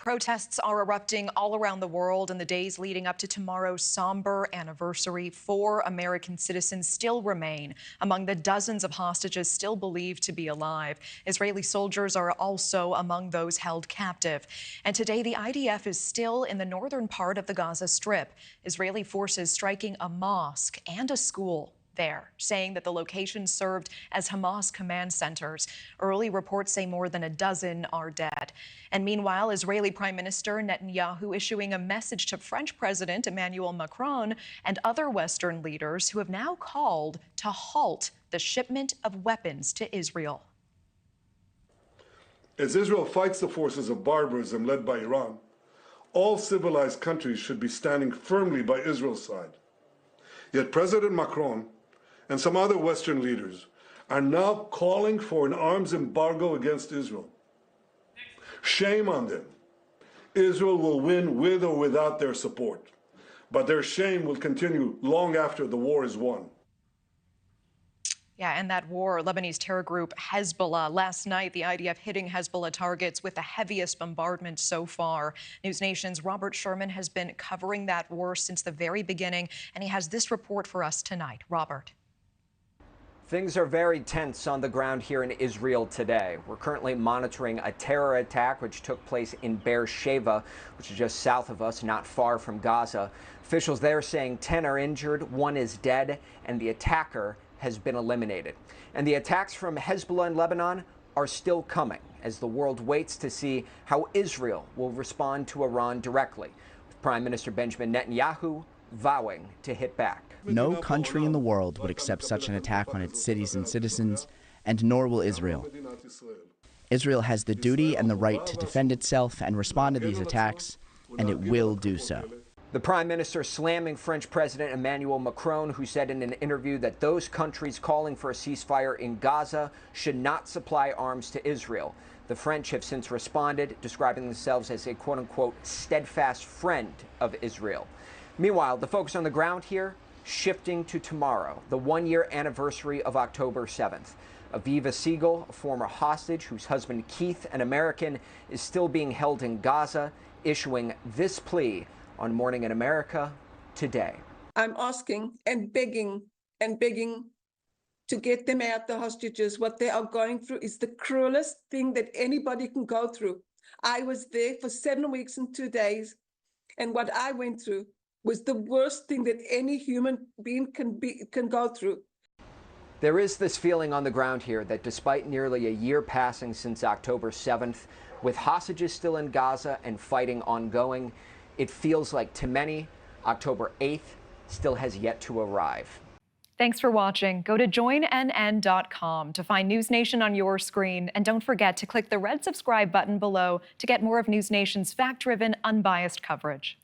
Protests are erupting all around the world in the days leading up to tomorrow's somber anniversary. 4 American citizens still remain among the dozens of hostages still believed to be alive. Israeli soldiers are also among those held captive. And today, the IDF is still in the northern part of the Gaza Strip. Israeli forces striking a mosque and a school there, saying that the locations served as Hamas command centers. Early reports say more than a dozen are dead. And meanwhile, Israeli Prime Minister Netanyahu issuing a message to French President Emmanuel Macron and other Western leaders who have now called to halt the shipment of weapons to Israel. As Israel fights the forces of barbarism led by Iran, all civilized countries should be standing firmly by Israel's side. Yet President Macron and some other Western leaders are now calling for an arms embargo against Israel. Shame on them. Israel will win with or without their support, but their shame will continue long after the war is won. Yeah, and that war, Lebanese terror group Hezbollah. Last night, the IDF hitting Hezbollah targets with the heaviest bombardment so far. NewsNation's Robert Sherman has been covering that war since the very beginning, and he has this report for us tonight. Robert. Things are very tense on the ground here in Israel today. We're currently monitoring a terror attack which took place in Beersheba, which is just south of us, not far from Gaza. Officials there saying 10 are injured, 1 is dead, and the attacker has been eliminated. And the attacks from Hezbollah in Lebanon are still coming as the world waits to see how Israel will respond to Iran directly, with Prime Minister Benjamin Netanyahu vowing to hit back. No country in the world would accept such an attack on its cities and citizens, and nor will Israel. Israel has the duty and the right to defend itself and respond to these attacks, and it will do so. The Prime Minister slamming French President Emmanuel Macron, who said in an interview that those countries calling for a ceasefire in Gaza should not supply arms to Israel. The French have since responded, describing themselves as a quote-unquote steadfast friend of Israel. Meanwhile, the focus on the ground here shifting to tomorrow, the 1-year anniversary of October 7th. Aviva Siegel, a former hostage whose husband Keith, an American, is still being held in Gaza, issuing this plea on Morning in America today. I'm asking and begging to get them out, the hostages. What they are going through is the cruelest thing that anybody can go through. I was there for 7 weeks and 2 days, and what I went through was the worst thing that any human being can go through. There is this feeling on the ground here that despite nearly a year passing since October 7th, with hostages still in Gaza and fighting ongoing, it feels like to many, October 8th still has yet to arrive. Thanks for watching. Go to joinnn.com to find News Nation on your screen. And don't forget to click the red subscribe button below to get more of News Nation's fact-driven, unbiased coverage.